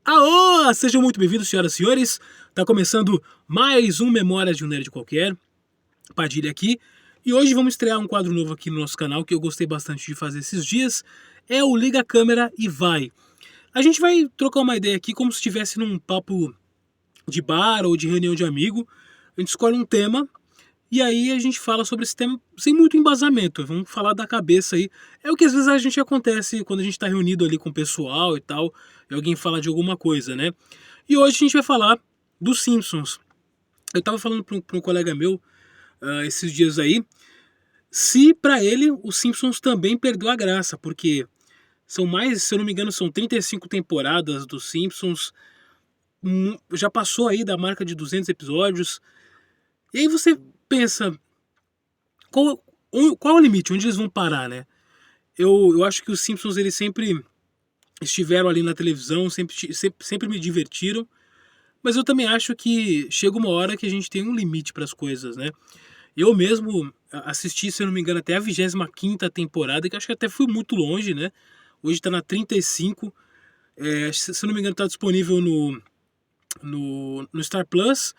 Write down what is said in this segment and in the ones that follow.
Aô! Sejam muito bem-vindos, senhoras e senhores. Tá começando mais um Memórias de um Nerd Qualquer. Padilha aqui. E hoje vamos estrear um quadro novo aqui no nosso canal que eu gostei bastante de fazer esses dias. É o Liga a Câmera e Vai. A gente vai trocar uma ideia aqui como se estivesse num papo de bar ou de reunião de amigo. A gente escolhe um tema e aí a gente fala sobre esse tema sem muito embasamento. Vamos falar da cabeça aí. É o que às vezes a gente acontece quando a gente está reunido ali com o pessoal e tal, e alguém fala de alguma coisa, né? E hoje a gente vai falar dos Simpsons. Eu tava falando para um colega meu esses dias aí, se para ele os Simpsons também perdeu a graça, porque são mais, se eu não me engano, são 35 temporadas dos Simpsons, já passou aí da marca de 200 episódios, e aí você pensa, qual, qual é o limite? Onde eles vão parar, né? Eu acho que os Simpsons eles sempre estiveram ali na televisão, sempre me divertiram, mas eu também acho que chega uma hora que a gente tem um limite para as coisas, né? Eu mesmo assisti, se eu não me engano, até a 25ª temporada, que acho que até fui muito longe, né? Hoje tá na 35. Se eu não me engano, tá disponível no Star Plus.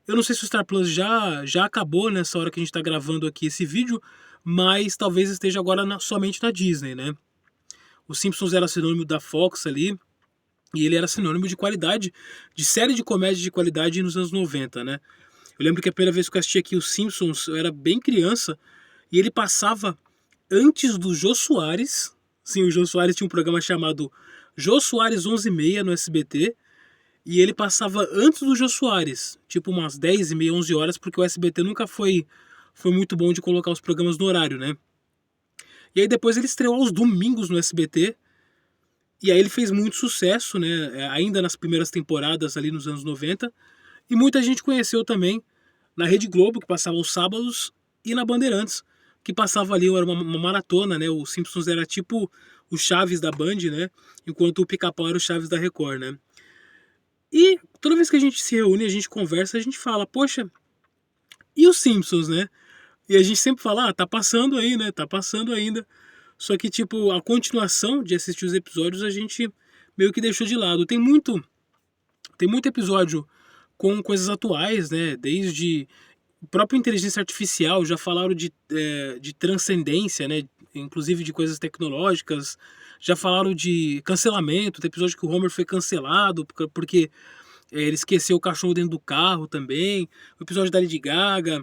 Eu não sei se o Star Plus já acabou nessa hora que a gente tá gravando aqui esse vídeo, mas talvez esteja agora somente na Disney, né? O Simpsons era sinônimo da Fox ali, e ele era sinônimo de qualidade, de série de comédia de qualidade nos anos 90, né? Eu lembro que a primeira vez que eu assisti aqui os Simpsons, eu era bem criança, e ele passava antes do Jô Soares. Sim, o Jô Soares tinha um programa chamado Jô Soares 11h30 no SBT, e ele passava antes do Jô Soares, tipo umas 10h30, 11 horas, porque o SBT nunca foi muito bom de colocar os programas no horário, né? E aí depois ele estreou aos domingos no SBT, e aí ele fez muito sucesso, né? Ainda nas primeiras temporadas ali nos anos 90. E muita gente conheceu também na Rede Globo, que passava aos sábados, e na Bandeirantes, que passava ali, era uma maratona, né? O Simpsons era tipo o Chaves da Band, né? Enquanto o Pica-Pau era o Chaves da Record, né? E toda vez que a gente se reúne, a gente conversa, a gente fala, poxa, e os Simpsons, né? E a gente sempre fala, tá passando aí, né? Tá passando ainda. Só que, tipo, a continuação de assistir os episódios a gente meio que deixou de lado. Tem muito episódio com coisas atuais, né? Desde própria inteligência artificial, já falaram de transcendência, né? Inclusive de coisas tecnológicas. Já falaram de cancelamento. Tem episódio que o Homer foi cancelado porque ele esqueceu o cachorro dentro do carro também. O episódio da Lady Gaga.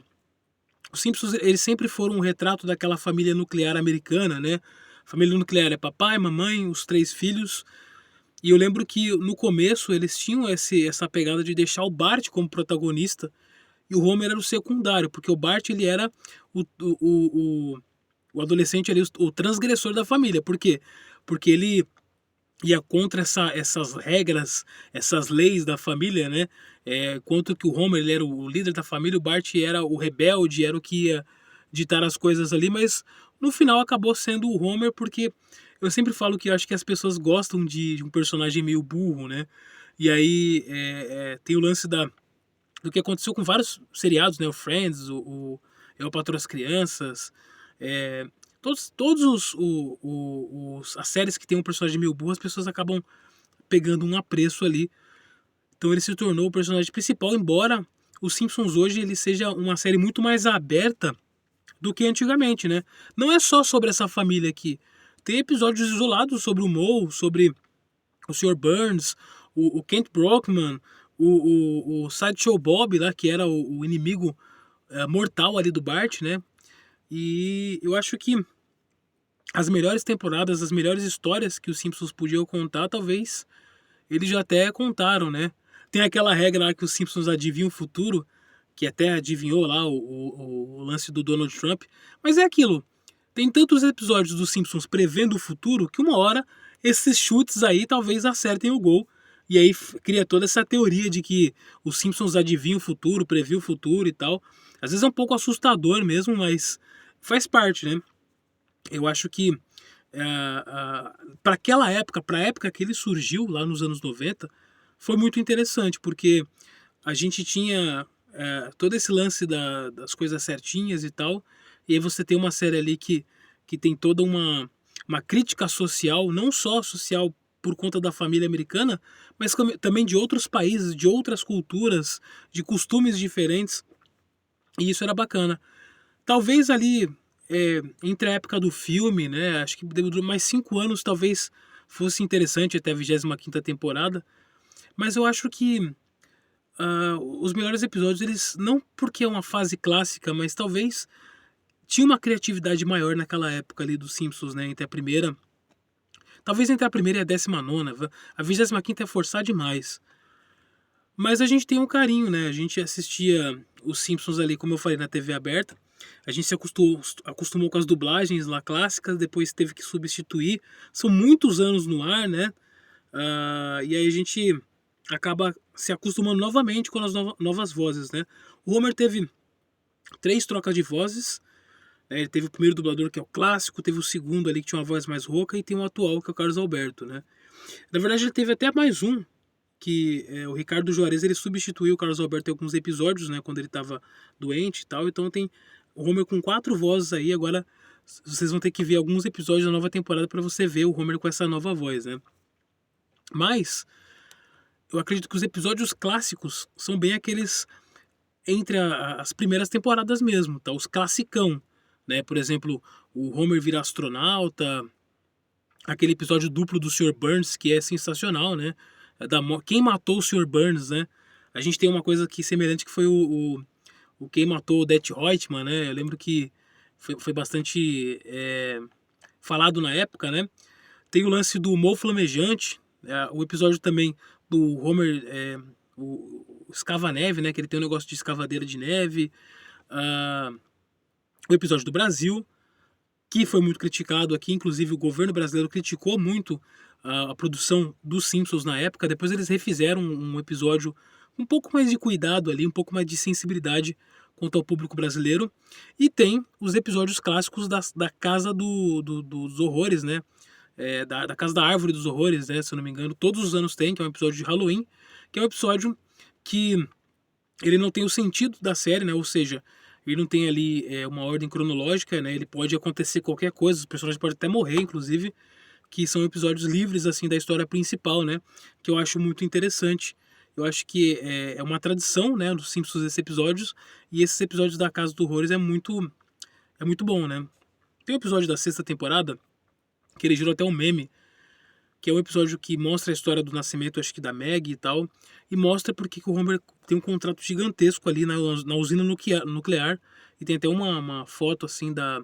Os Simpsons, eles sempre foram um retrato daquela família nuclear americana, né? Família nuclear é papai, mamãe, os 3 filhos. E eu lembro que no começo eles tinham essa pegada de deixar o Bart como protagonista e o Homer era o secundário, porque o Bart ele era o, o, o, o adolescente ali, o transgressor da família. Por quê? Porque ele ia contra essas regras, essas leis da família, né? Quanto que o Homer ele era o líder da família, o Bart era o rebelde, era o que ia ditar as coisas ali, mas no final acabou sendo o Homer, porque eu sempre falo que eu acho que as pessoas gostam de um personagem meio burro, né? E aí tem o lance do que aconteceu com vários seriados, né? O Friends, Eu, Patroa as Crianças, é, todos as séries que tem um personagem meio burro, as pessoas acabam pegando um apreço ali. Então ele se tornou o personagem principal, embora os Simpsons hoje ele seja uma série muito mais aberta do que antigamente, né? Não é só sobre essa família aqui. Tem episódios isolados sobre o Moe, sobre o Sr. Burns, o Kent Brockman, o Sideshow Bob lá, que era o inimigo mortal ali do Bart, né? E eu acho que as melhores temporadas, as melhores histórias que os Simpsons podiam contar, talvez eles já até contaram, né? Tem aquela regra lá que os Simpsons adivinham o futuro, que até adivinhou lá o lance do Donald Trump. Mas é aquilo, tem tantos episódios dos Simpsons prevendo o futuro que uma hora esses chutes aí talvez acertem o gol. E aí cria toda essa teoria de que os Simpsons adivinham o futuro, previu o futuro e tal. Às vezes é um pouco assustador mesmo, mas faz parte, né? Eu acho que para aquela época, para a época que ele surgiu lá nos anos 90, foi muito interessante, porque a gente tinha todo esse lance das coisas certinhas e tal, e aí você tem uma série ali que tem toda uma crítica social, não só social por conta da família americana, mas também de outros países, de outras culturas, de costumes diferentes, e isso era bacana. Talvez ali, entre a época do filme, né, acho que deu mais 5 anos, talvez fosse interessante até a 25ª temporada, mas eu acho que os melhores episódios, eles não porque é uma fase clássica, mas talvez tinha uma criatividade maior naquela época ali dos Simpsons, né, entre a primeira, talvez entre a primeira e a 19ª, a 25ª é forçar demais. Mas a gente tem um carinho, né? A gente assistia os Simpsons ali, como eu falei, na TV aberta. A gente se acostumou com as dublagens lá clássicas, depois teve que substituir. São muitos anos no ar, né? E aí a gente acaba se acostumando novamente com as novas vozes, né? O Homer teve 3 trocas de vozes, né? Ele teve o primeiro dublador, que é o clássico, teve o segundo ali, que tinha uma voz mais rouca, e tem o atual, que é o Carlos Alberto, né? Na verdade, ele teve até mais um, que o Ricardo Juarez, ele substituiu o Carlos Alberto em alguns episódios, né, quando ele estava doente e tal. Então tem o Homer com 4 vozes aí. Agora vocês vão ter que ver alguns episódios da nova temporada para você ver o Homer com essa nova voz, né? Mas eu acredito que os episódios clássicos são bem aqueles entre as primeiras temporadas mesmo, tá? Os classicão, né? Por exemplo, o Homer vira astronauta, aquele episódio duplo do Sr. Burns, que é sensacional, né? Quem matou o Sr. Burns, né? A gente tem uma coisa que semelhante, que foi o Quem Matou o Det Reutemann, né? Eu lembro que foi bastante falado na época, né? Tem o lance do Mo Flamejante, o episódio também do Homer, o escava-neve, né? Que ele tem um negócio de escavadeira de neve. O episódio do Brasil, que foi muito criticado aqui, inclusive o governo brasileiro criticou muito a produção dos Simpsons na época. Depois eles refizeram um episódio um pouco mais de cuidado ali, um pouco mais de sensibilidade quanto ao público brasileiro. E tem os episódios clássicos da Casa dos Horrores, né? Da Casa da Árvore dos Horrores, né? Se eu não me engano, todos os anos tem, que é um episódio de Halloween, que é um episódio que ele não tem o sentido da série, né? Ou seja, ele não tem ali uma ordem cronológica, né? Ele pode acontecer qualquer coisa, os personagens podem até morrer, inclusive, que são episódios livres assim da história principal, né? Que eu acho muito interessante. Eu acho que é uma tradição, né, dos Simpsons esses episódios, e esses episódios da Casa dos Horrores é muito bom, né? Tem um episódio da 6ª temporada que ele gerou até um meme, que é um episódio que mostra a história do nascimento, acho que da Maggie e tal, e mostra porque que o Homer tem um contrato gigantesco ali na usina nuclear, e tem até uma foto assim da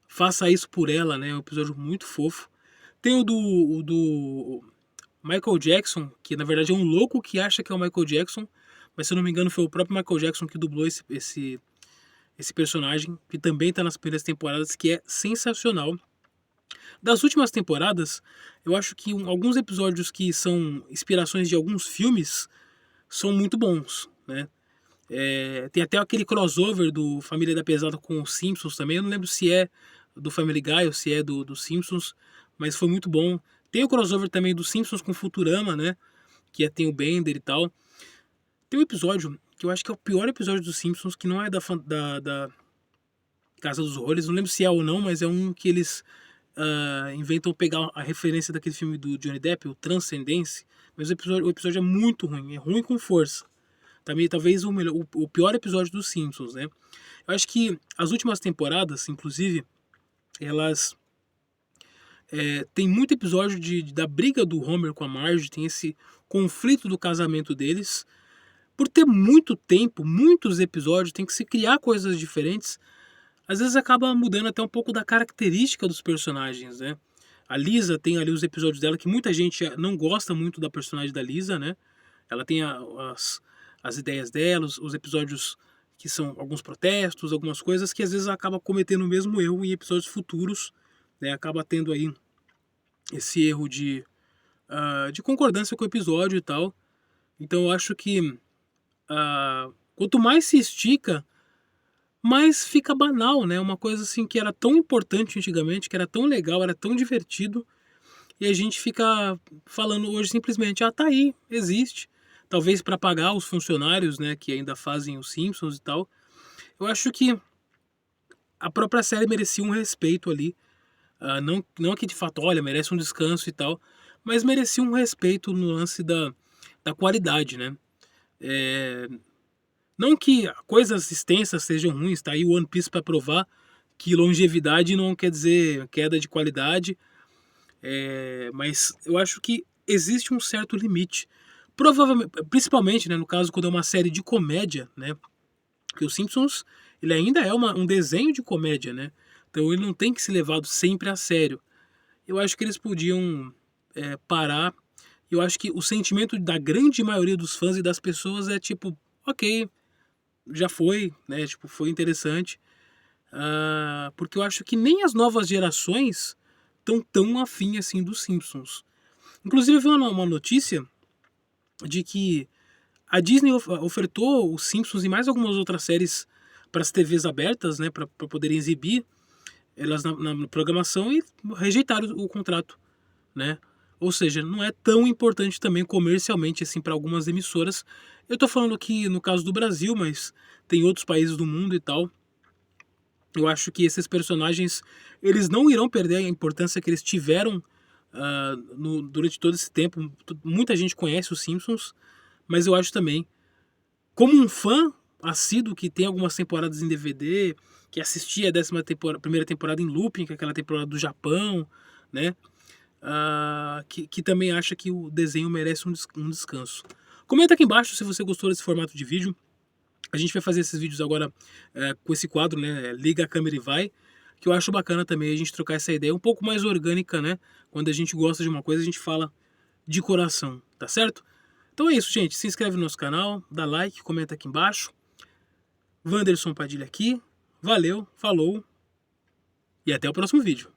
Faça Isso Por Ela, né? É um episódio muito fofo. Tem o do Michael Jackson, que na verdade é um louco que acha que é o Michael Jackson, mas se eu não me engano foi o próprio Michael Jackson que dublou esse personagem, que também está nas primeiras temporadas, que é sensacional. Das últimas temporadas, eu acho que alguns episódios que são inspirações de alguns filmes são muito bons, né? Tem até aquele crossover do Família da Pesada com os Simpsons também. Eu não lembro se é do Family Guy ou se é do Simpsons, mas foi muito bom. Tem o crossover também dos Simpsons com Futurama, né? Que tem o Bender e tal. Tem um episódio que eu acho que é o pior episódio dos Simpsons, que não é da Casa dos Horrores. Não lembro se é ou não, mas é um que eles inventam pegar a referência daquele filme do Johnny Depp, o Transcendence. Mas o episódio é muito ruim, é ruim com força. Também, talvez o pior episódio dos Simpsons, né? Eu acho que as últimas temporadas, inclusive, elas tem muito episódio da briga do Homer com a Marge, tem esse conflito do casamento deles. Por ter muito tempo, muitos episódios, tem que se criar coisas diferentes. Às vezes acaba mudando até um pouco da característica dos personagens, né? A Lisa tem ali os episódios dela que muita gente não gosta muito da personagem da Lisa, né? Ela tem as ideias dela, os episódios que são alguns protestos, algumas coisas que às vezes acaba cometendo o mesmo erro em episódios futuros, né? Acaba tendo aí esse erro de concordância com o episódio e tal. Então eu acho que quanto mais se estica, mais fica banal, né? Uma coisa assim que era tão importante antigamente, que era tão legal, era tão divertido, e a gente fica falando hoje simplesmente, tá aí, existe. Talvez para pagar os funcionários, né, que ainda fazem os Simpsons e tal. Eu acho que a própria série merecia um respeito ali. Não que de fato, olha, merece um descanso e tal, mas merecia um respeito no lance da qualidade, né? É, não que coisas extensas sejam ruins, tá aí o One Piece para provar que longevidade não quer dizer queda de qualidade, mas eu acho que existe um certo limite. Provavelmente, principalmente, né, no caso quando é uma série de comédia, né? Porque os Simpsons, ele ainda é um desenho de comédia, né? Então ele não tem que ser levado sempre a sério. Eu acho que eles podiam parar. Eu acho que o sentimento da grande maioria dos fãs e das pessoas é tipo, ok, já foi, né? Tipo, foi interessante. Porque eu acho que nem as novas gerações estão tão afim assim dos Simpsons. Inclusive eu vi uma notícia de que a Disney ofertou os Simpsons e mais algumas outras séries para as TVs abertas, né, para poderem exibir elas na programação e rejeitaram o contrato, né? Ou seja, não é tão importante também comercialmente assim para algumas emissoras. Eu estou falando aqui no caso do Brasil, mas tem outros países do mundo e tal. Eu acho que esses personagens eles não irão perder a importância que eles tiveram durante todo esse tempo. Muita gente conhece os Simpsons, mas eu acho também, como um fã assíduo que tem algumas temporadas em DVD, que assistia a primeira temporada em looping, que é aquela temporada do Japão, né? Que também acha que o desenho merece um descanso. Comenta aqui embaixo se você gostou desse formato de vídeo. A gente vai fazer esses vídeos agora com esse quadro, né? Liga a câmera e vai. Que eu acho bacana também a gente trocar essa ideia um pouco mais orgânica, né? Quando a gente gosta de uma coisa, a gente fala de coração, tá certo? Então é isso, gente. Se inscreve no nosso canal, dá like, comenta aqui embaixo. Wanderson Padilha aqui. Valeu, falou e até o próximo vídeo.